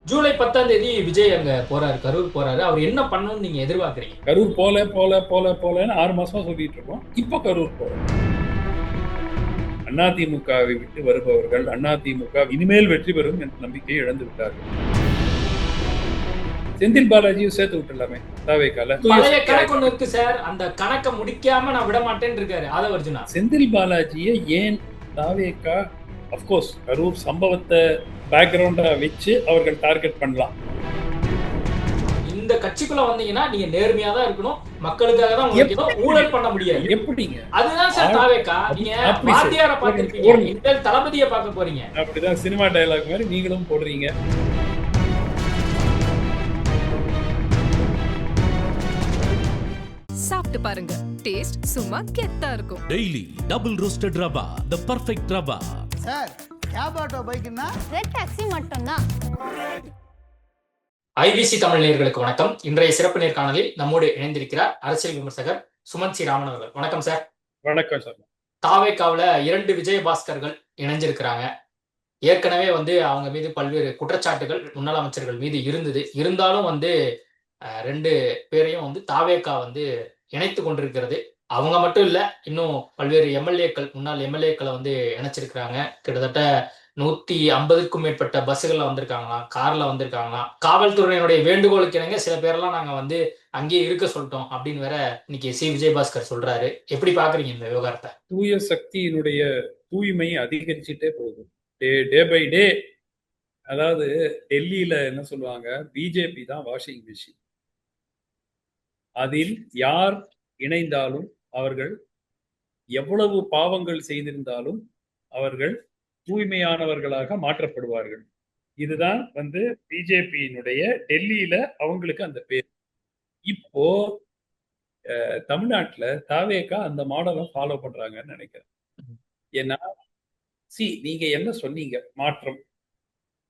ஜூலை 10ஆம் தேதி விஜய் அங்க போறாரு. கரூர் போறாரு. அவர் என்ன பண்ணணும்னு நீங்க எதிர்பார்க்கிறீங்க? கரூர் போலன்னு 6 மாசமா சொல்லிட்டு இருக்கோம். இப்போ கரூர் போறோம். அதிமுகவை விட்டு வருபவர்கள் அதிமுக இனிமேல் வெற்றி பெறும் என்ற நம்பிக்கையை இழந்து விட்டார்கள். செந்தில் பாலாஜியும் சேர்த்து விட்டுலாமே தாவேக்கால. பழைய கணக்கு ஒண்ணு இருக்கு சார். அந்த கணக்கை முடிக்காம நான் விட மாட்டேன்னு இருக்காரு ஆதவ அர்ஜுனா. செந்தில் பாலாஜியை ஏன் தாவேக்கா அப்கோர்ஸ் கரூர் சம்பவத்தை பேக்ரவுண்டா வச்சு அவர்கள் டார்கெட் பண்ணலாம். இந்த கட்சிக்குள்ள வந்தீங்கன்னா நீங்க நேர்மையா தான் இருக்கணும், மக்களுக்காக தான் உழைக்கணும், ஊழல் பண்ண முடியாது. எப்படிங்க? அதுதான் சார் தாவேக்கா. நீங்க வாத்தியார பாத்திருப்பீங்க, இனிமேல் தளபதியை பார்க்க போறீங்க. அப்படிதான் சினிமா டயலாக் மாதிரி நீங்களும் போடுறீங்க. சாப்பிட்டு பாருங்க, டேஸ்ட் சும்மா கெத்தா இருக்கும். Daily double roasted rava, the perfect rava. Sir cab auto பைக்னா ரெட் டாக்ஸி மட்டும்தான். ஐபிசி தமிழ் நேயர்களுக்கு வணக்கம். இன்றைய சிறப்பு நேர்காணலில் நம்மோடு இணைந்திருக்கிறார் அரசியல் விமர்சகர் சுமந்த் சி ராமன் அவர்கள். வணக்கம் சார். வணக்கம் சார். தாவேக்காவுல 2 விஜயபாஸ்கர்கள் இணைஞ்சிருக்கிறாங்க. ஏற்கனவே அவங்க மீது பல்வேறு குற்றச்சாட்டுகள் முன்னாள் அமைச்சர்கள் மீது இருந்தாலும் 2 பேரையும் தாவேக்கா இணைத்து கொண்டிருக்கிறது. அவங்க மட்டும் இல்ல, இன்னும் பல்வேறு எம்எல்ஏக்கள், முன்னாள் எம்எல்ஏக்களை இணைச்சிருக்கிறாங்க. கிட்டத்தட்ட 150க்கும் மேற்பட்ட பஸ்ஸுகள்ல வந்திருக்காங்களாம், கார்ல வந்திருக்காங்களாம். காவல்துறையினுடைய வேண்டுகோளுக்கு இணங்க சில பேரெல்லாம் நாங்க அங்கேயே இருக்க சொல்லிட்டோம் அப்படின்னு வேற இன்னைக்கு சி விஜயபாஸ்கர் சொல்றாரு. எப்படி பாக்குறீங்க இந்த விவகாரத்தை? தூய சக்தியினுடைய தூய்மை அதிகரிச்சுட்டே போகுது டே பை டே. அதாவது டெல்லியில என்ன சொல்லுவாங்க, பிஜேபி தான் வாஷிங் மிஷின். அதில் யார் இணைந்தாலும் அவர்கள் எவ்வளவு பாவங்கள் செய்திருந்தாலும் அவர்கள் தூய்மையானவர்களாக மாற்றப்படுவார்கள். இதுதான் பிஜேபியினுடைய டெல்லியில அவங்களுக்கு அந்த பேர். இப்போ தமிழ்நாட்டுல தாவேக்கா அந்த மாடலை ஃபாலோ பண்றாங்கன்னு நினைக்கிறேன். ஏன்னா நீங்க என்ன சொன்னீங்க, மாற்றம்,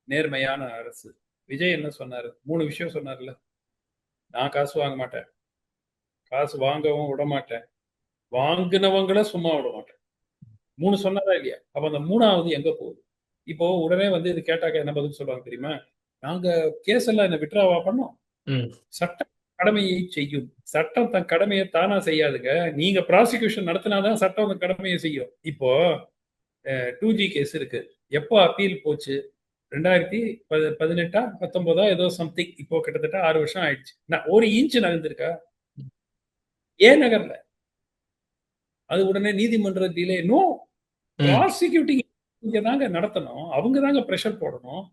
நேர்மையான அரசு. விஜய் என்ன சொன்னாரு? 3 விஷயம் சொன்னார்ல. நான் காசு வாங்க மாட்டேன், காசு வாங்கவும் விட மாட்டேன், வாங்கினவங்கள சும்மா விட மாட்டேன். 3 சொன்னதா இல்லையா? அப்ப அந்த 3வது எங்க போகுது? இப்போ உடனே இது கேட்டாக்க என்ன பதில் சொல்லுவாங்க தெரியுமா? நாங்க கேஸ் எல்லாம் என்ன விட்ராவா பண்ணோம். சட்டம் கடமையை செய்யும். சட்டம் தன் கடமையை தானா செய்யாதுங்க. நீங்க ப்ராசிக்யூஷன் நடத்தினாதான் சட்டம் அந்த கடமையை செய்யும். இப்போ 2G கேஸ் இருக்கு. எப்போ அப்பீல் போச்சு? 2018 19 ஏதோ சம்திங். இப்போ கிட்டத்தட்ட 6 வருஷம் ஆயிடுச்சு. ஒரு இன்ச் நகர்ந்திருக்கா? ஏன் நகர்ல? அது உடனே நீதிமன்ற டிலே. நோ, ப்ராசிக்யூட்டிங் இங்க தாங்க நடத்தணும். அவங்க தாங்க பிரஷர் போடணும்.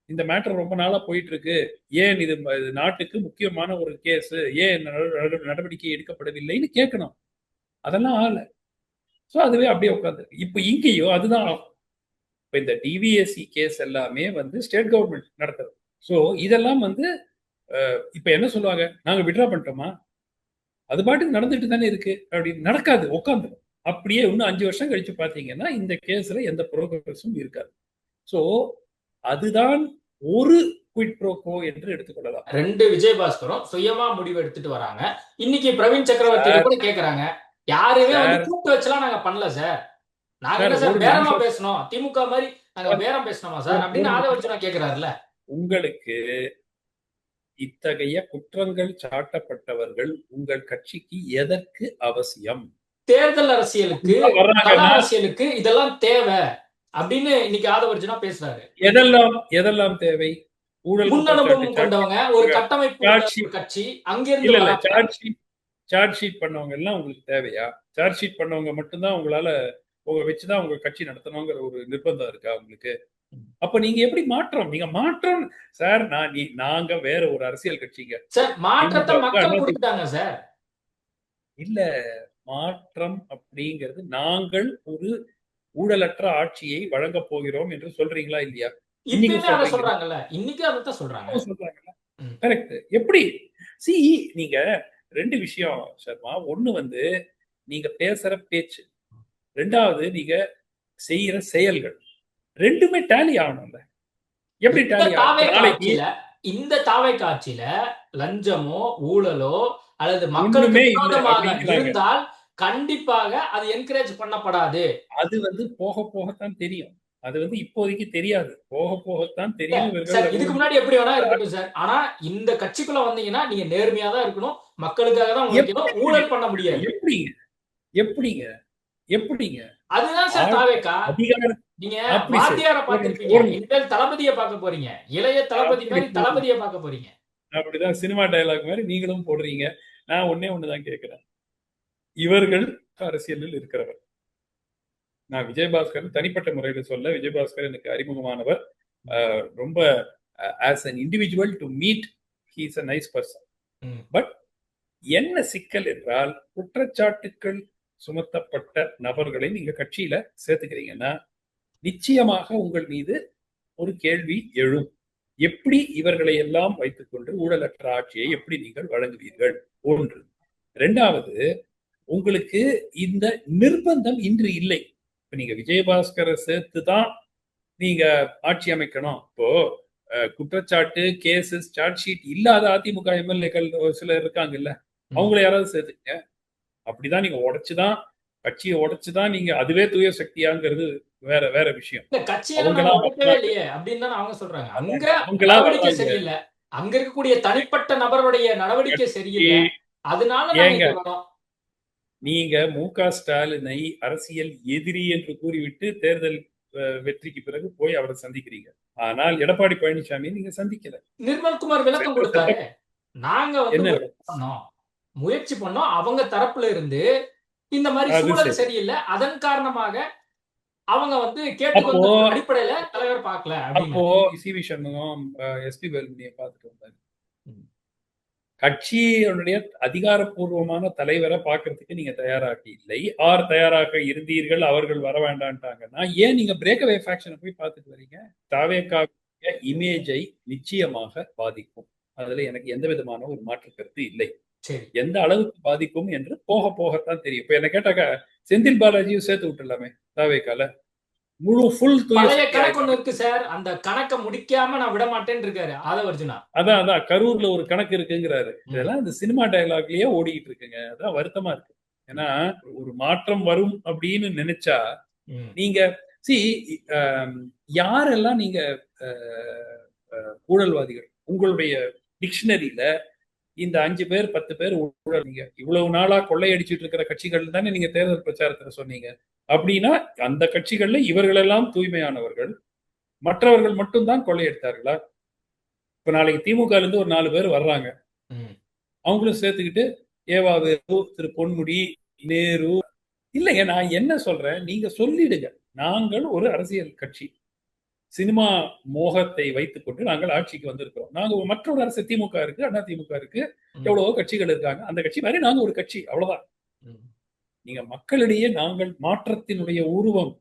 இந்த மேட்டர் ரொம்ப நாளா போயிட்டு இருக்கு, ஏன் இது நாட்டுக்கு முக்கியமான ஒரு கேஸ், ஏன் நடவடிக்கை எடுக்கப்படவில்லைன்னு கேட்கணும். அதெல்லாம் ஆகல. சோ அதுவே அப்படியே உட்காந்து இப்ப இங்கேயோ அதுதான் ஆகும். இப்ப இந்த டிவிஎஸ்சி கேஸ் எல்லாமே ஸ்டேட் கவர்மெண்ட் நடத்துறது. சோ இதெல்லாம் இப்ப என்ன சொல்லுவாங்க, நாங்க விட்ரா பண்ணிட்டோமா? அது பாட்டுக்கு நடந்துட்டு தானே இருக்கு. அப்படின்னு நடக்காது, உட்காந்து அப்படியே இன்னும் 5 வருஷம் கழிச்சு பாத்தீங்கன்னா இந்த கேஸ்ல எந்த ப்ரோக்ரஸும் இருக்காது. சோ அதுதான் ஒரு குவிட் ப்ரோகோ என்று எடுத்துக்கொள்ளலாம். 2 விஜயபாஸ்கரும் சுயமா முடிவு எடுத்துட்டு வராங்க. இன்னைக்கு பிரவீன் சக்கரவர்த்தி கூட கேக்குறாங்க, யாருமே கூப்பிட்டு வச்சலாம் நாங்க பண்ணல சார், நாங்க என்ன சார் பேரமா பேசணும், திமுக மாதிரி நாங்க பேரம் பேசணுமா சார் அப்படின்னு ஆதவ அர்ஜுனா கேக்குறாருல்ல. உங்களுக்கு இத்தகைய குற்றங்கள் சாட்டப்பட்டவர்கள் உங்கள் கட்சிக்கு எதற்கு அவசியம்? தேர்தல் அரசியலுக்கு, அரசியலுக்கு இதெல்லாம் தேவை அப்படின்னு இன்னைக்கு ஆதவ அர்ஜுனா பேசுறாரு. எதெல்லாம் தேவை? முன்னனுபவம் கொண்டவங்க, ஒரு கட்டமைப்பு கட்சி, அங்கிருந்து சார்ஜ் ஷீட் பண்ணவங்க எல்லாம் உங்களுக்கு தேவையா? சார்ஜ் ஷீட் பண்ணவங்க மட்டும்தான் உங்களால வச்சுதான் உங்க கட்சி நடத்தணுங்கிற ஒரு நிர்பந்தம் இருக்கா உங்களுக்கு? அப்ப நீங்க எப்படி மாற்றம்? நீங்க மாற்றம் சார், நாங்க வேற ஒரு அரசியல் கட்சிங்க சார். மாற்றத்தை மக்கள் கொடுத்தாங்க சார். இல்ல, மாற்றம் அப்படிங்கிறது நாங்கள் ஒரு ஊழலற்ற ஆட்சியை வழங்க போகிறோம் என்று சொல்றீங்களா இல்லையா? இன்னைக்கு சொல்றாங்கல்ல, இன்னைக்கு அதான் சொல்றாங்க. கரெக்ட். எப்படி நீங்க 2 விஷயம் சர்மா. ஒண்ணு நீங்க பேசுற பேச்சு, 2வது நீங்க செய்யற செயல்கள், 2மே டேலி ஆகணும்ல. எப்படி டேலி ஆகும்? இந்த தாவேக்கா ஆட்சியில லஞ்சமோ ஊழலோ அல்லது மக்களுக்கு விரோதமாக இருந்தால் கண்டிப்பாக அது என்கரேஜ் பண்ணப்படாது. அது போக போகத்தான் தெரியும். அது இப்போதைக்கு தெரியாது, போக போகத்தான் தெரியும். சார் இவர்கள் இதுக்கு முன்னாடி எப்படி வேணா இருக்கட்டும் சார். ஆனா இந்த கட்சிக்குள்ள வந்தீங்கன்னா நீங்க நேர்மையா தான் இருக்கணும். மக்களுக்காக தான் உழைக்கணும். ஊழல் பண்ண முடியாது. எப்படிங்க எப்படிங்க எப்படிங்க அதுதான் சார் தாவேக்கா. அதிகாரம் நீங்க அப்படி சரி. வாத்தியார ஒரு பார்த்திருப்பீங்க. நிமிஷம். இனிமேல் தளபதிய பார்க்க போறீங்க. இளைய தளபதி அப்படி மாதிரி தளபதிய பார்க்க போறீங்க. அப்படிதான் சினிமா டயலாக் மாதிரி நீங்களும் போடுறீங்க. நான் ஒண்ணுதான் கேட்கிறேன். இவர்கள் அரசியலில் இருக்கிறவர். நான் விஜயபாஸ்கர் தனிப்பட்ட முறையில் சொல்ல, விஜயபாஸ்கர் எனக்கு அறிமுகமானவர். ரொம்ப as an individual to meet, he is a nice person. But என்ன சிக்கல் என்றால், குற்றச்சாட்டுக்கள் சுமத்தப்பட்ட நபர்களை நீங்க கட்சியில சேர்த்துக்கிறீங்கன்னா நிச்சயமாக உங்கள் மீது ஒரு கேள்வி எழும். எப்படி இவர்களை எல்லாம் வைத்துக்கொண்டு ஊழலற்ற ஆட்சியை எப்படி நீங்கள் வழங்குவீர்கள்? ஒன்று. இரண்டாவது, உங்களுக்கு இந்த நிர்பந்தம் இன்று இல்லை. இப்ப நீங்க விஜயபாஸ்கரை சேர்த்து தான் நீங்க ஆட்சி அமைக்கணும். இப்போ குற்றச்சாட்டு, கேசஸ், சார்ஜ் ஷீட் இல்லாத அதிமுக எம்எல்ஏக்கள் சிலர் இருக்காங்கல்ல, அவங்கள யாராவது சேர்த்துங்க. அப்படிதான் நீங்க உடைச்சுதான், கட்சியை உடைச்சுதான் நீங்க, அதுவே தூய சக்தியாங்கிறது வேற வேற விஷயம். கட்சியெல்லாம் உடைக்கவே இல்லையே அப்படின்னு தான் அவங்க சொல்றாங்க. அங்க நடவடிக்கை சரியில்லை. அங்க இருக்கக்கூடிய தனிப்பட்ட நபருடைய நடவடிக்கை சரியில்லை. அதனால நீங்க மு.க. ஸ்டாலினை அரசியல் எதிரி என்று கூறிவிட்டு தேர்தல் வெற்றிக்கு பிறகு போய் அவரை சந்திக்கிறீங்க. ஆனால் எடப்பாடி பழனிசாமி நீங்க சந்திக்கல. நிர்மல்குமார் விளக்கம் கொடுத்தாரு. நாங்க முயற்சி பண்ணோம். அவங்க தரப்புல இருந்து இந்த மாதிரி சூழல் சரியில்லை, அதன் காரணமாக அவங்க கேட்டுக்கொண்ட அடிப்படையில தலைவர் பார்க்கல. அப்போ சி.வி. சண்முகம் எஸ்.பி. வேலுமணியை பார்த்துட்டு வந்தாரு. கட்சியுடைய அதிகாரப்பூர்வமான தலைவரை பார்க்கறதுக்கு நீங்க தயாராக இல்லை, தயாராக இருந்தீர்கள், அவர்கள் வர வேண்டான்ட்டாங்கன்னா ஏன் நீங்க பிரேக்அவே ஃபேக்ஷனை போய் பார்த்துட்டு வரீங்க? தாவேக்காவுடைய இமேஜை நிச்சயமாக பாதிக்கும். அதுல எனக்கு எந்த விதமான ஒரு மாற்று கருத்து இல்லை. எந்த அளவுக்கு பாதிக்கும் என்று போக போகத்தான் தெரியும். இப்ப என்ன கேட்டாக்கா செந்தில் பாலாஜியும் சேர்த்து விட்டுலாமே தாவேக்கால. முழு ஃபுல் கணக்கு ஒண்ணு இருக்கு சார். அந்த கணக்கை முடிக்காம நான் விட மாட்டேன்னு இருக்காரு ஆதவர்ஜுனா. அதான் கரூர்ல ஒரு கணக்கு இருக்குங்கிறாரு. இதெல்லாம் இந்த சினிமா டயலாக்லயே ஓடிக்கிட்டு இருக்குங்க. அதான் வருத்தமா இருக்கு. ஏன்னா ஒரு மாற்றம் வரும் அப்படின்னு நினைச்சா நீங்க யாரெல்லாம் நீங்க ஊழல்வாதிகள் உங்களுடைய டிக்ஷனரியில இந்த 5 பேர் 10 பேர் ஊழல், நீங்க இவ்வளவு நாளா கொள்ளையடிச்சிட்டு இருக்கிற கட்சிகள் தானே நீங்க தேர்தல் பிரச்சாரத்துல சொன்னீங்க. அப்படின்னா அந்த கட்சிகள்ல இவர்களெல்லாம் தூய்மையானவர்கள், மற்றவர்கள் மட்டும்தான் கொள்ளையடித்தார்களா? இப்ப நாளைக்கு திமுக இருந்து ஒரு 4 பேர் வர்றாங்க, அவங்களும் சேர்த்துக்கிட்டு ஏவா வேலு, திரு பொன்முடி, நேரு இல்லைங்க. நான் என்ன சொல்றேன், நீங்க சொல்லிடுங்க, நாங்கள் ஒரு அரசியல் கட்சி, சினிமா மோகத்தை வைத்துக் கொண்டு நாங்கள் ஆட்சிக்கு வந்திருக்கிறோம். நாங்க மற்றொரு அரசு திமுக இருக்கு, அண்ணா திமுக இருக்கு, எவ்வளவோ கட்சிகள் இருக்காங்க, அந்த கட்சி மாதிரி நாங்க ஒரு கட்சி, அவ்வளவுதான். நீங்க மக்களிடையே நாங்கள் மாற்றத்தினுடைய உருவம்,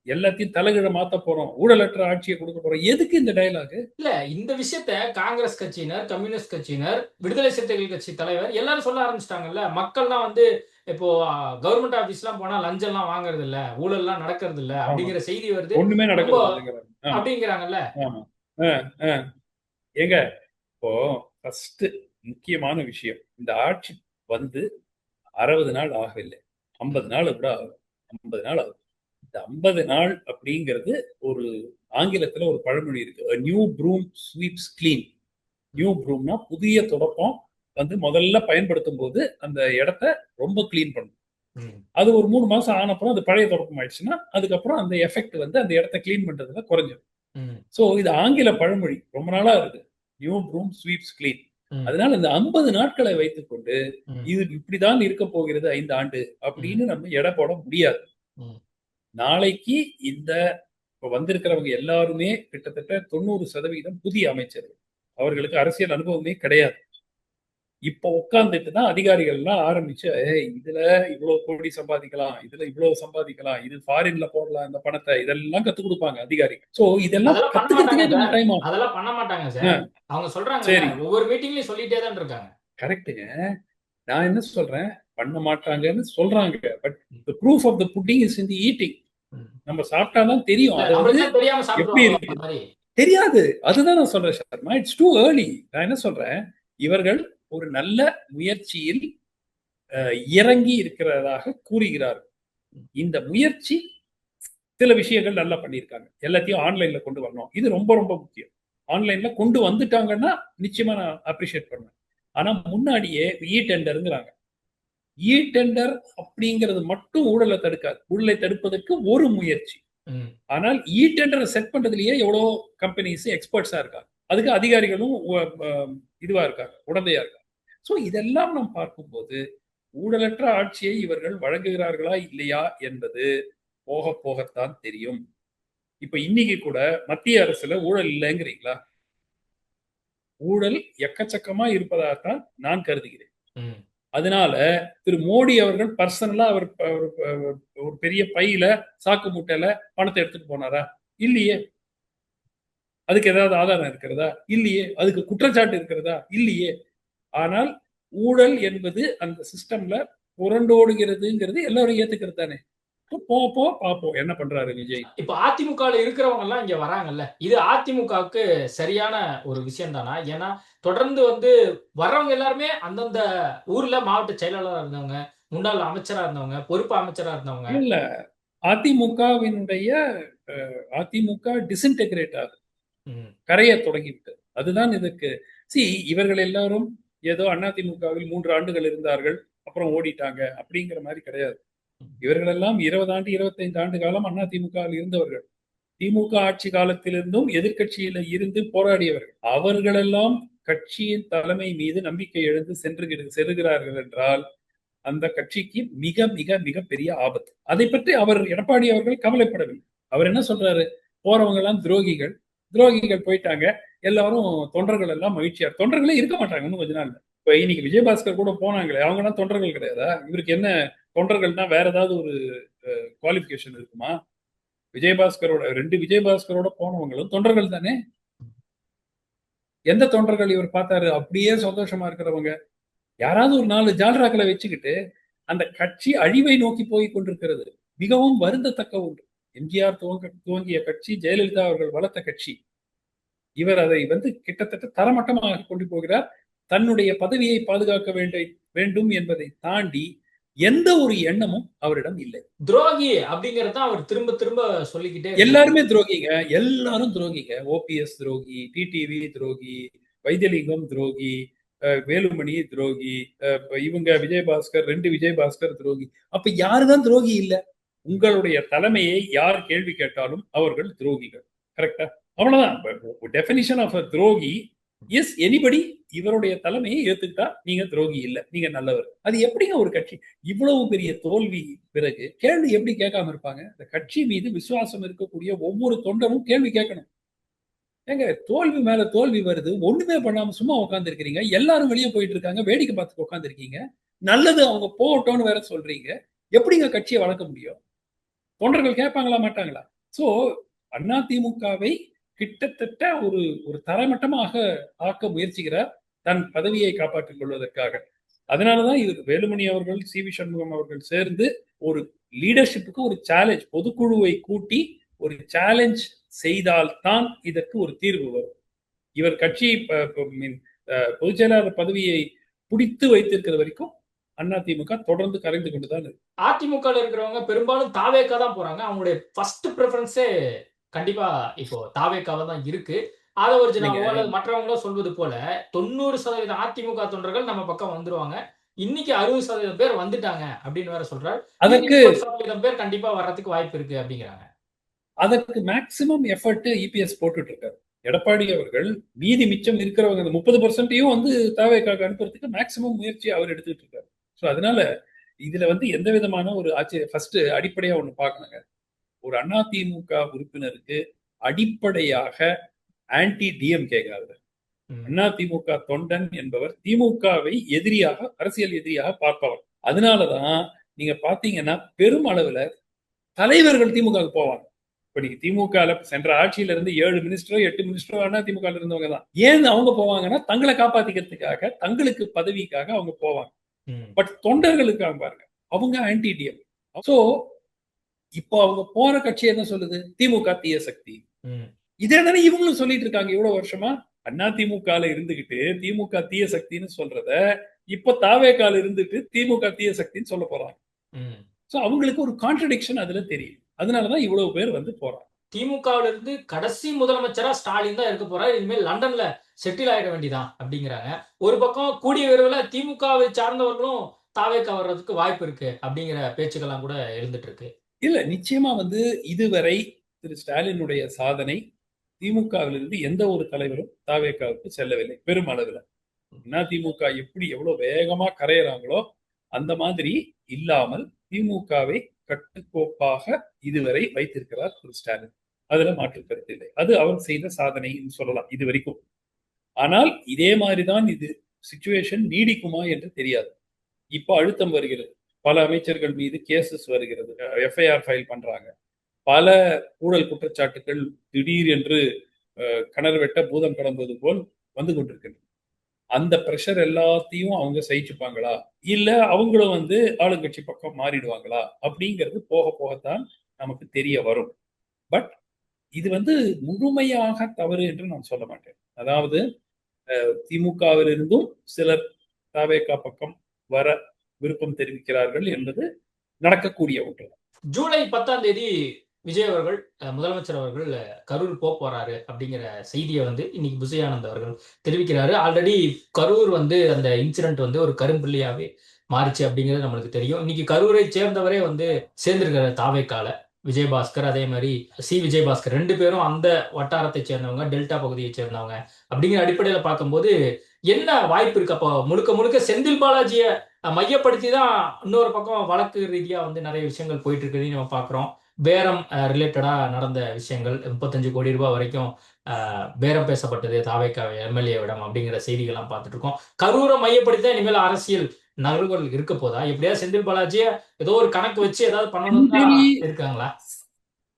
எல்லாத்தையும் தலைகீழ மாத்த போறோம், ஊழலற்ற ஆட்சியை கொடுக்க போறோம், எதுக்கு இந்த டயலாக்? இல்ல இந்த விஷயத்த காங்கிரஸ் கட்சியினர், கம்யூனிஸ்ட் கட்சியினர், விடுதலை சிறுத்தைகள் கட்சி தலைவர் எல்லாரும் சொல்ல ஆரம்பிச்சிட்டாங்கல்ல. மக்கள்லாம் இப்போ கவர்மெண்ட் ஆபீஸ் எல்லாம் போனா லஞ்சம் எல்லாம் வாங்குறது இல்ல, ஊழல் எல்லாம் நடக்கிறது இல்ல அப்படிங்கிற செய்தி வருது. ஒண்ணுமே நடக்கிறது அப்படிங்கிறாங்கல்ல. ஏங்க இப்போ ஃபர்ஸ்ட் முக்கியமான விஷயம், இந்த ஆட்சி 60 நாள் ஆகவில்லை, 50 நாள் கூட ஆகும், 50 நாள் ஆகும். இந்த 50 நாள் அப்படிங்கிறது ஒரு ஆங்கிலத்துல ஒரு பழமொழி இருக்கு, new broom sweeps clean. New ப்ரூம்னா புதிய தொடப்பம் முதல்ல பயன்படுத்தும் போது அந்த இடத்த ரொம்ப கிளீன் பண்ணும். அது ஒரு 3 மாசம் ஆனப்புறம் அது பழைய தொடப்பம் ஆயிடுச்சுன்னா அதுக்கப்புறம் அந்த எஃபெக்ட் அந்த இடத்த கிளீன் பண்றதுல குறைஞ்சிடும். சோ இது ஆங்கில பழமொழி, ரொம்ப நாளா இருக்கு, நியூ ப்ரூம் ஸ்வீப்ஸ் கிளீன். அதனால இந்த 50 நாட்களை வைத்துக் கொண்டு இது இப்படிதான் இருக்க போகிறது 5 ஆண்டு அப்படின்னு நம்ம எடை போட முடியாது. நாளைக்கு இந்த வந்திருக்கிறவங்க எல்லாருமே கிட்டத்தட்ட 90% புதிய அமைச்சர்கள், அவர்களுக்கு அரசியல் அனுபவமே கிடையாது. இப்ப உட்கார்ந்துட்டு தான் அதிகாரிகள் எல்லாம் ஆரம்பிச்சு இதுல இவ்வளவு கோடி சம்பாதிக்கலாம், இதுல இவ்வளவு சம்பாதிக்கலாம், இது ஃபாரின்ல போடலாம் இந்த பணத்தை, இதெல்லாம் கத்து கொடுப்பாங்க அதிகாரிகள். சோ இதெல்லாம் கத்துக்கிறதுக்கே டைம் ஆகும். அதெல்லாம் பண்ண மாட்டாங்க சார். அவங்க சொல்றாங்க, சரி ஒவ்வொரு மீட்டிங்லயும் சொல்லிட்டே தான் இருக்காங்க. கரெக்ட்டுங்க. நான் என்ன சொல்றேன், பண்ண மாட்டாங்கன்னு சொல்றாங்க. But the proof of the pudding is in the eating. நம்ம சாப்பிட்டாதான் தெரியும். எப்படி இருக்கு தெரியாது. அதுதான் நான் சொல்றேன் சர்மா, இட்ஸ் டூ ஏர்லி. நான் என்ன சொல்றேன், இவர்கள் ஒரு நல்ல முயற்சியில் இறங்கி இருக்கிறதாக கூறுகிறார்கள். இந்த முயற்சி சில விஷயங்கள் நல்லா பண்ணியிருக்காங்க. எல்லாத்தையும் ஆன்லைன்ல கொண்டு வரணும். இது ரொம்ப ரொம்ப முக்கியம். ஆன்லைன்ல கொண்டு வந்துட்டாங்கன்னா நிச்சயமா நான் அப்ரிஷியேட் பண்ணுவேன். ஆனா முன்னாடியே டெண்டர்ங்கிறாங்க. டெண்டர் அப்படிங்கிறது மட்டும் ஊழலை தடுக்காது. ஊழலை தடுப்பதற்கு ஒரு முயற்சி. ஆனால் டெண்டரை செட் பண்றதுலயே எவ்வளோ கம்பெனிஸ் எக்ஸ்பர்ட்ஸா இருக்காங்க. அதுக்கு அதிகாரிகளும் இதுவா இருக்காங்க, உடந்தையா இருக்காங்க. ஸோ இதெல்லாம் நாம் பார்க்கும்போது ஊழலற்ற ஆட்சியை இவர்கள் வழங்குகிறார்களா இல்லையா என்பது போக போகத்தான் தெரியும். இப்ப இன்னைக்கு கூட மத்திய அரசுல ஊழல் இல்லைங்கிறீங்களா? ஊழல் எக்கச்சக்கமா இருப்பதாகத்தான் நான் கருதுகிறேன். அதனால திரு மோடி அவர்கள் பர்சனலா அவர் ஒரு பெரிய பையில சாக்கு மூட்டையில பணத்தை எடுத்துட்டு போனாரா? இல்லையே. அதுக்கு ஏதாவது ஆதாரம் இருக்கிறதா? இல்லையே. அதுக்கு குற்றச்சாட்டு இருக்கிறதா? இல்லையே. ஆனால் ஊழல் என்பது அந்த சிஸ்டம்ல புரண்டோடுகிறதுங்கிறது எல்லாரும் ஏத்துக்கிறது தானே. போ பாப்போம் என்ன பண்றாரு விஜய். இப்ப அதிமுகல இருக்கிறவங்க எல்லாம் இங்க வராங்கல்ல, இது அதிமுகவுக்கு சரியான ஒரு விஷயம் தானா? ஏன்னா தொடர்ந்து வந்து வர்றவங்க எல்லாருமே அந்தந்த ஊர்ல மாவட்ட செயலாளரா இருந்தவங்க, முன்னாள் அமைச்சரா இருந்தவங்க, பொறுப்பு அமைச்சரா இருந்தவங்க. இல்ல, அதிமுகவினுடைய அதிமுக டிஸ்இன்டெகிரேட் ஆகுது, கரைய தொடங்கிவிட்டது. அதுதான் இதற்கு. இவர்கள் எல்லாரும் ஏதோ அதிமுகவில் 3 ஆண்டுகள் இருந்தார்கள், அப்புறம் ஓடிட்டாங்க அப்படிங்கிற மாதிரி கிடையாது. இவர்கள் எல்லாம் 20 ஆண்டு 25 ஆண்டு காலம் அதிமுகவில் இருந்தவர்கள். திமுக ஆட்சி காலத்திலிருந்தும் எதிர்கட்சியில இருந்து போராடியவர்கள். அவர்களெல்லாம் கட்சியின் தலைமை மீது நம்பிக்கை இழந்து செல்கிறார்கள் என்றால் அந்த கட்சிக்கு மிக மிக மிக பெரிய ஆபத்து. அதை பற்றி அவர் எடப்பாடி அவர்கள் கவலைப்படவில்லை. அவர் என்ன சொல்றாரு? போறவங்க எல்லாம் துரோகிகள், துரோகிகள் போயிட்டாங்க, எல்லாரும் தொண்டர்கள் எல்லாம் மகிழ்ச்சியா. தொண்டர்களே இருக்க மாட்டாங்க இன்னும் கொஞ்ச நாள். இப்ப இன்னைக்கு விஜயபாஸ்கர் கூட போனாங்களே, அவங்க எல்லாம் தொண்டர்கள் கிடையாதா? இவருக்கு என்ன தொண்டர்கள்னா வேற ஏதாவது ஒரு குவாலிபிகேஷன் இருக்குமா? விஜயபாஸ்கரோட 2 விஜயபாஸ்கரோட போனவங்களும் தொண்டர்கள் தானே. எந்த தொண்டர்கள் இவர் பார்த்தாரு? அப்படியே சந்தோஷமா இருக்கிறவங்க யாராவது ஒரு 4 ஜால்ராக்களை வச்சுக்கிட்டு அந்த கட்சி அழிவை நோக்கி போய் கொண்டிருக்கிறது. மிகவும் வருந்தத்தக்க ஒன்று. எம்ஜிஆர் துவங்கிய கட்சி, ஜெயலலிதா அவர்கள் வளர்த்த கட்சி. இவர் அதை கிட்டத்தட்ட தரமட்டமாக கொண்டு போகிறார். தன்னுடைய பதவியை பாதுகாக்க வேண்டும் என்பதை தாண்டி எந்த ஒரு எண்ணமும் அவரிடம் இல்லை. துரோகி அப்படிங்கறத அவர் திரும்ப திரும்ப சொல்லிக்கிட்டே. எல்லாருமே துரோகிங்க, எல்லாரும் துரோகிங்க. ஓபிஎஸ் துரோகி, டிடிவி துரோகி, வைத்தியலிங்கம் துரோகி, வேலுமணி துரோகி, இவங்க விஜயபாஸ்கர் 2 விஜயபாஸ்கர் துரோகி. அப்ப யாருதான் துரோகி இல்ல? உங்களுடைய தலைமையை யார் கேள்வி கேட்டாலும் அவர்கள் துரோகிகள். கரெக்டா? அவ்வளவுதான். டெபினிஷன் ஆஃப் துரோகி எஸ் எனிபடி. இவருடைய தலைமையை ஏத்துக்கிட்டா நீங்க துரோகி இல்ல, நீங்க நல்லவர். அது எப்படிங்க ஒரு கட்சி இவ்வளவு பெரிய தோல்வி பிறகு கேள்வி எப்படி கேட்காம இருப்பாங்க? இந்த கட்சி மீது விசுவாசம் இருக்கக்கூடிய ஒவ்வொரு தொண்டரும் கேள்வி கேட்கணும். ஏங்க, தோல்வி மேல தோல்வி வருது, ஒண்ணுமே பண்ணாம சும்மா உட்கார்ந்து இருக்கிறீங்க, எல்லாரும் வெளியே போயிட்டு இருக்காங்க, வேடிக்கை பார்த்து உட்கார்ந்து இருக்கீங்க, நல்லது அவங்க போகட்டும்னு வேற சொல்றீங்க. எப்படிங்க கட்சியை வளர்க்க முடியும்? தொண்டர்கள் கேட்பாங்களா மாட்டாங்களா? சோ அதிமுகவை கிட்டத்தட்ட ஒரு தரமட்டமாக ஆக்க முயற்சிக்கிறார் தன் பதவியை காப்பாற்றிக் கொள்வதற்காக. அதனாலதான் இது வேலுமணி அவர்கள், சி வி சண்முகம் அவர்கள் சேர்ந்து ஒரு லீடர்ஷிப்புக்கு ஒரு சேலஞ்ச், பொதுக்குழுவை கூட்டி ஒரு சேலஞ்ச் செய்தால்தான் இதற்கு ஒரு தீர்வு வரும். இவர் கட்சி பொதுச் செயலாளர் பதவியை பிடித்து வைத்திருக்கிற வரைக்கும் அதிமுக தொடர்ந்து கரைந்து கொண்டுதான் இருக்கு. அதிமுக இருக்கிறவங்க பெரும்பாலும் தாவேக்கா தான் போறாங்க. அவங்களுடைய ஃபர்ஸ்ட் ப்ரிஃபரன்ஸே கண்டிப்பா இப்போ தாவேக்காவா தான் இருக்கு. மற்றவங்களும் சொல்வது போல 90% அதிமுக தொண்டர்கள் நம்ம பக்கம் வந்துருவாங்க. இன்னைக்கு 60% பேர் வந்துட்டாங்க அப்படின்னு வேற சொல்றாரு. அதற்கு 20% பேர் கண்டிப்பா வர்றதுக்கு வாய்ப்பு இருக்கு அப்படிங்கிறாங்க. அதற்கு மேக்சிமம் எஃபர்ட் இபிஎஸ் போட்டுட்டு இருக்காரு. எடப்பாடி அவர்கள் மீதி மிச்சம் இருக்கிறவங்க 30% தாவேக்காக அனுப்புறதுக்கு மேக்சிமம் முயற்சி அவர் எடுத்துட்டு இருக்காரு. ஸோ அதனால இதுல எந்த விதமான ஒரு ஃபர்ஸ்ட் அடிப்படையா ஒண்ணு பார்க்கணுங்க. ஒரு அதிமுக உறுப்பினருக்கு அடிப்படையாக ஆன்டி டிஎம்கே அதிமுக தொண்டன் என்பவர் திமுகவை எதிரியாக, அரசியல் எதிரியாக பார்ப்பவர். அதனாலதான் நீங்க பாத்தீங்கன்னா பெரும் அளவுல தலைவர்கள் திமுக போவாங்க. இப்ப நீங்க திமுக சென்ற ஆட்சியில இருந்து 7 மினிஸ்டரோ 8 மினிஸ்டரோ அதிமுக இருந்தவங்க தான். ஏன் அவங்க போவாங்கன்னா தங்களை காப்பாத்திக்கிறதுக்காக, தங்களுக்கு பதவிக்காக அவங்க போவாங்க. பட் தொண்டர்களுக்காக பாருங்க, அவங்க ஆன்டி டிஎம். சோ இப்போ அவங்க போற கட்சி என்ன சொல்லுது? திமுக தீய சக்தி. இதே தானே இவங்களும் சொல்லிட்டு இருக்காங்க இவ்வளவு வருஷமா. அதிமுக இருந்துகிட்டு திமுக தீய சக்தின்னு சொல்றத இப்ப தாவேக்கால இருந்துட்டு திமுக தீய சக்தின்னு சொல்ல போறாங்க. சோ அவங்களுக்கு ஒரு கான்ட்ரடிக்ஷன் அதுல தெரியும். அதனாலதான் இவ்வளவு பேர் வந்து போறாங்க. திமுகவுல இருந்து கடைசி முதலமைச்சரா ஸ்டாலின் தான் இருக்க போறாரு. இனிமேல் லண்டன்ல செட்டில் ஆயிட வேண்டியதான் அப்படிங்கிறாங்க. ஒரு பக்கம் கூடிய விரைவில் திமுகவை சார்ந்தவர்களும் தாவேக்கா வர்றதுக்கு வாய்ப்பு இருக்கு அப்படிங்கிற பேச்சுக்கெல்லாம் கூட எழுந்துட்டு இருக்கு. இல்ல, நிச்சயமா வந்து இதுவரை திரு ஸ்டாலினுடைய சாதனை திமுகவிலிருந்து எந்த ஒரு தலைவரும் தாவேக்காவுக்கு செல்லவில்லை பெருமளவில். அதிமுக எப்படி எவ்வளவு வேகமா கரையிறாங்களோ அந்த மாதிரி இல்லாமல் திமுகவை கட்டுக்கோப்பாக இதுவரை வைத்திருக்கிறார் திரு ஸ்டாலின். அதுல மாற்று கருத்து இல்லை. அது அவர் செய்த சாதனைன்னு சொல்லலாம் இது வரைக்கும். ஆனால் இதே மாதிரிதான் இது சிச்சுவேஷன் நீடிக்குமா என்று தெரியாது. இப்ப அழுத்தம் வருகிறது, பல அமைச்சர்கள் மீது கேசஸ் வருகிறது, எஃப்ஐஆர் ஃபைல் பண்றாங்க, பல ஊழல் குற்றச்சாட்டுகள் திடீர் என்று கிணறு வெட்ட பூதம் கிளம்புவது போல் வந்து கொண்டிருக்கின்றன. அந்த பிரஷர் எல்லாத்தையும் அவங்க சகிச்சுப்பாங்களா, இல்ல அவங்களும் வந்து ஆளுங்கட்சி பக்கம் மாறிடுவாங்களா அப்படிங்கிறது போக போகத்தான் நமக்கு தெரிய வரும். பட் இது வந்து முழுமையாக தவறு என்று நான் சொல்ல மாட்டேன். அதாவது திமுகவிலிருந்தும் சிலர் தாவேகா பக்கம் வர விருப்பம் தெரிவிக்கிறார்கள் என்பது நடக்கக்கூடிய ஒன்று. ஜூலை 10ஆம் தேதி விஜய் அவர்கள் முதலமைச்சர் அவர்கள் கரூர் போறாரு அப்படிங்கிற செய்தியை வந்து இன்னைக்கு புஷியானந்த் அவர்கள் தெரிவிக்கிறாரு. ஆல்ரெடி கரூர் வந்து அந்த இன்சிடென்ட் வந்து ஒரு கரும்புள்ளியாவே மாறிச்சு அப்படிங்கிறது நம்மளுக்கு தெரியும். இன்னைக்கு கரூரை சேர்ந்தவரே வந்து சேர்ந்திருக்கிற தாவேக்கால விஜயபாஸ்கர், அதே மாதிரி விஜயபாஸ்கர் 2 பேரும் அந்த வட்டாரத்தை சேர்ந்தவங்க, டெல்டா பகுதியை சேர்ந்தவங்க அப்படிங்கிற அடிப்படையில பார்க்கும்போது என்ன வாய்ப்பு இருக்கு? அப்போ முழுக்க முழுக்க செந்தில் பாலாஜியை மையப்படுத்தி தான் இன்னொரு பக்கம் வழக்கு ரீதியா வந்து நிறைய விஷயங்கள் போயிட்டு இருக்கிறதையும் நம்ம பார்க்குறோம். பேரம் ரிலேட்டடா நடந்த விஷயங்கள் 35 கோடி ரூபாய் வரைக்கும் பேரம் பேசப்பட்டது தாவேக்கா எம்எல்ஏவிடம் அப்படிங்கிற செய்திகள்லாம் பார்த்துட்டு இருக்கோம். கரூரை மையப்படுத்தி தான் இனிமேல் அரசியல் நகர்வுகள் இருக்க போதா? எப்படியாவது செந்தில் பாலாஜிய ஏதோ ஒரு கணக்கு வச்சு ஏதாவது பண்ணணும் இருக்காங்களா?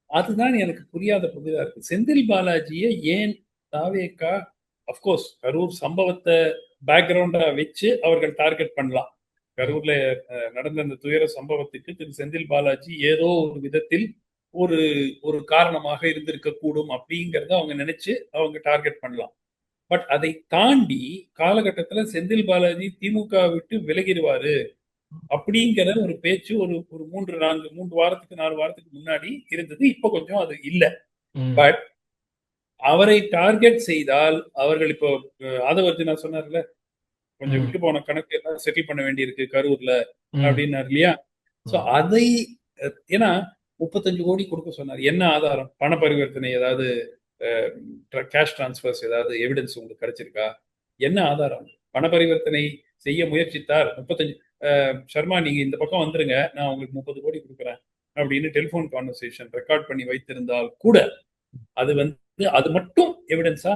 அதுதான் எனக்கு புரியாத புதிதா இருக்கு. செந்தில் பாலாஜியை ஏன் தாவேக்கா, அப்கோர்ஸ் கரூர் சம்பவத்தை பேக்ரவுண்டா வச்சு அவர்கள் டார்கெட் பண்ணலாம். கரூர்ல நடந்த அந்த துயர சம்பவத்துக்கு திரு செந்தில் பாலாஜி ஏதோ ஒரு விதத்தில் ஒரு ஒரு காரணமாக இருந்திருக்க கூடும் அப்படிங்கறத அவங்க நினைச்சு அவங்க டார்கெட் பண்ணலாம். பட் அதை தாண்டி காலகட்டத்துல செந்தில் பாலாஜி திமுக விட்டு விலகிடுவாரு அப்படிங்கிற ஒரு பேச்சு ஒரு 3 வாரத்துக்கு 4 வாரத்துக்கு முன்னாடி இருந்தது. இப்ப கொஞ்சம் அது இல்ல. பட் அவரை டார்கெட் செய்தால் அவர்கள் இப்போ ஆதவர்ஜுனா சொன்னார்ல, கொஞ்சம் விட்டு போன கணக்கு எல்லாம் செட்டில் பண்ண வேண்டியிருக்கு கரூர்ல அப்படின்னாரு இல்லையா? சோ அதை ஏன்னா 35 கோடி கொடுக்க சொன்னார். என்ன ஆதாரம்? பண பரிவர்த்தனை ஏதாவது, கேஷ் டிரான்ஸ்பர்ஸ் ஏதாவது எவிடன்ஸ் உங்களுக்கு கிடைச்சிருக்கா? என்ன ஆதாரம்? பண பரிவர்த்தனை செய்ய முயற்சித்தார் 35 சர்மா நீங்க இந்த பக்கம் வந்துருங்க, நான் உங்களுக்கு 30 கோடி கொடுக்குறேன் அப்படின்னு டெலிபோன் கான்வர்சேஷன் ரெக்கார்ட் பண்ணி வைத்திருந்தால் கூட அது வந்து அது மட்டும் எவிடன்ஸா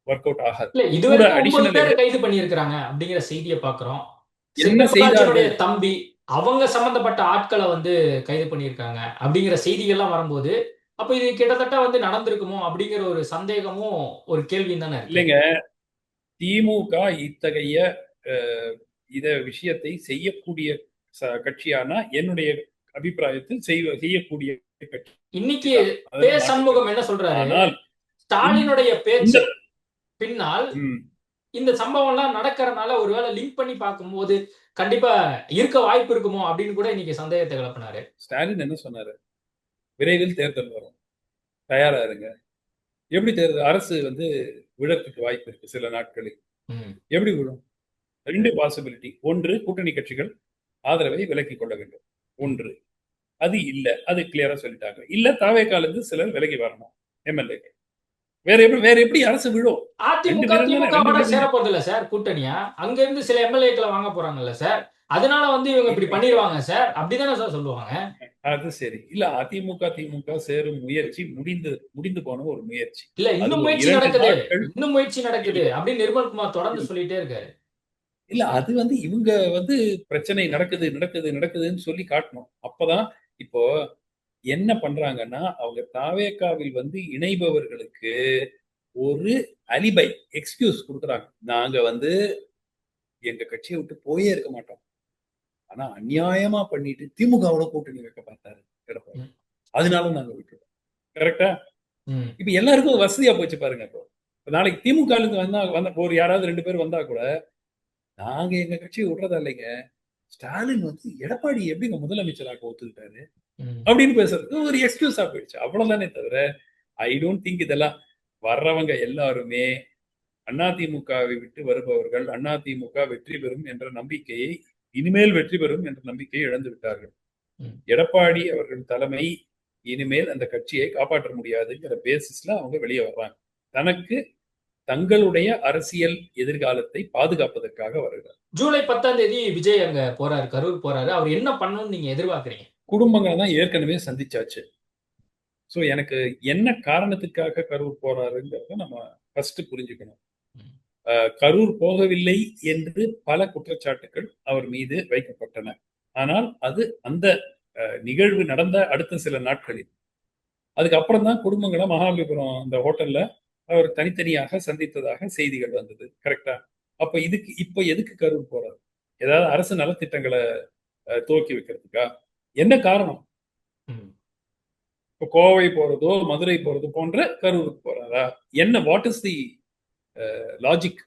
ஒர்க் அவுட் ஆகாது. இல்ல, இதுவரை 9 பேர் கைது பண்ணியிருக்காங்க அப்படிங்கிற செய்தியை பார்க்கிறோம். என்ன செய்தாருடைய தம்பி அவங்க சம்பந்தப்பட்ட ஆட்களை வந்து கைது பண்ணியிருக்காங்க அப்படிங்கிற செய்திகள்லாம் வரும்போது அப்ப இது கிட்டத்தட்ட வந்து நடந்திருக்குமோ அப்படிங்கிற ஒரு சந்தேகமும் ஒரு கேள்வியும் தானே இல்லைங்க. திமுக இத்தகைய இத விஷயத்தை செய்யக்கூடிய கட்சியானா என்னுடைய அபிப்பிராயத்தில் செய்யக்கூடிய கட்சி. இன்னைக்கு சண்முகம் என்ன சொல்றாரு? ஸ்டாலினுடைய பேச்சு பின்னால் இந்த சம்பவம் எல்லாம் நடக்கிறதுனால ஒருவேளை லிங்க் பண்ணி பார்க்கும்போது கண்டிப்பா இருக்க வாய்ப்பு இருக்குமோ அப்படின்னு கூட இன்னைக்கு சந்தேகத்தை கிளப்பினாரு. ஸ்டாலின் என்ன சொன்னாரு? விரைவில் தேர்தல் வரும், தயாரா இருங்க. எப்படி தேர்தல்? அரசு வந்து விழறதுக்கு வாய்ப்பு இருக்கு சில நாட்களில். எப்படி விழும்? 2 பாசிபிலிட்டி. ஒன்று, கூட்டணி கட்சிகள் ஆதரவை விலக்கிக் கொள்ள வேண்டும். ஒன்று, அது இல்ல, அது கிளியரா சொல்லிட்டாங்க. இல்ல தாவேக்கால இருந்து சிலர் விலகி வரணும் எம்எல்ஏ. வேற எப்படி அரசு விழும்? அதிமுக சேர போறது இல்ல சார் கூட்டணியா. அங்க இருந்து சில எம்எல்ஏக்களை வாங்க போறாங்கல்ல சார், அதனால வந்து இவங்க இப்படி பண்ணிடுவாங்க சார் அப்படிதானே சார் சொல்லுவாங்க. அது சரி. இல்ல, திமுக சேரும் முயற்சி முடிந்து போன ஒரு முயற்சி. இல்ல, இன்னும் முயற்சி நடக்குது அப்படின்னு நிர்மல்குமார் தொடர்ந்து சொல்லிட்டே இருக்காரு. இல்ல, அது வந்து இவங்க வந்து பிரச்சனை நடக்குதுன்னு சொல்லி காட்டணும். அப்பதான் இப்போ என்ன பண்றாங்கன்னா, அவங்க தாவேக்காவில் வந்து இணைபவர்களுக்கு ஒரு அலிபை எக்ஸ்கியூஸ் கொடுக்குறாங்க. நாங்க வந்து எங்க கட்சியை விட்டு போயே இருக்க மாட்டோம், ஆனா அநியாயமா பண்ணிட்டு திமுகவோட கூட்டணி வைக்க பார்த்தாரு எடப்பாடி, அதனால நாங்க விட்டுருவோம். கரெக்டா? இப்ப எல்லாருக்கும் வசதியா போச்சு பாருங்க. இப்போ நாளைக்கு திமுக வந்த ஒரு யாராவது 2 பேர் வந்தா கூட நாங்க எங்க கட்சியை விடுறதா இல்லைங்க. ஸ்டாலின் வந்து எடப்பாடி எப்படிங்க முதலமைச்சராக ஒத்துக்கிட்டாரு? ம். அப்படின்னு பேசுறது ஒரு எக்ஸ்கியூஸா போயிடுச்சு. அவ்வளவுதானே தவிர ஐ டோன்ட் திங்க் இதெல்லாம் வர்றவங்க எல்லாருமே அதிமுகவை விட்டு வருபவர்கள் அதிமுக வெற்றி பெறும் என்ற நம்பிக்கையை இனிமேல் வெற்றி பெறும் என்ற நம்பிக்கையை இழந்து விட்டார்கள். ம். எடப்பாடி அவர்கள் தலைமை இனிமேல் அந்த கட்சியை காப்பாற்ற முடியாதுங்கிற பேசிஸ்ல அவங்க வெளியே வர்றாங்க. தங்களுடைய அரசியல் எதிர்காலத்தை பாதுகாப்பதற்காக வருகிறார். ஜூலை 10ஆம் தேதி விஜய் அங்க போறாரு, கரூர் போறாரு. அவர் என்ன பண்ணணும்னு நீங்க எதிர்பார்க்கறீங்க? குடும்பங்களை தான் ஏற்கனவே சந்திச்சாச்சு. சோ எனக்கு என்ன காரணத்துக்காக கரூர் போறாருங்கிறத நம்ம ஃபர்ஸ்ட் புரிஞ்சுக்கணும். கரூர் போகவில்லை என்று பல குற்றச்சாட்டுகள் அவர் மீது வைக்கப்பட்டன. ஆனால் அது அந்த நிகழ்வு நடந்த அடுத்த சில நாட்களில் அதுக்கப்புறம் தான் குடும்பங்களை மகாபலிபுரம் அந்த ஹோட்டல்ல அவர் தனித்தனியாக சந்தித்ததாக செய்திகள் வந்தது. கரெக்டா? அப்ப இப்ப எதுக்கு கரூர் போறாரு? ஏதாவது அரசு நலத்திட்டங்களை துவக்கி வைக்கிறதுக்கா? என்ன காரணம்? இப்ப கோவை போறதோ மதுரை போறதோ போன்ற கரூருக்கு போறாரா? என்ன வாட் இஸ் தி லாஜிக்?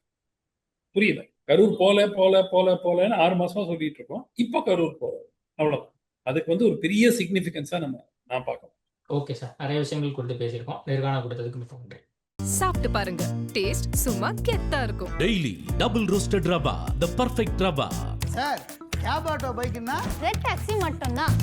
புரியல. கரூர் போலன்னு 6 மாசமா சொல்லிட்டு இருக்கோம். இப்ப கரூர் போறாரு, அவ்வளவு. அதுக்கு ஒரு பெரிய சிக்னிபிகன்ஸா நான் பார்க்கணும். ஓகே சார், நிறைய விஷயங்கள் குறித்து பேசியிருக்கோம். நேர்காணல் கொடுத்ததுக்கு மிக நன்றி. சாப்பிட்டு பாருங்க, டேஸ்ட் சும்மா கெத்தா இருக்கும். Daily double roasted rava, the perfect rava. Sir cab auto பைக்குன்னா ரெட் டாக்ஸி மட்டும்தான்.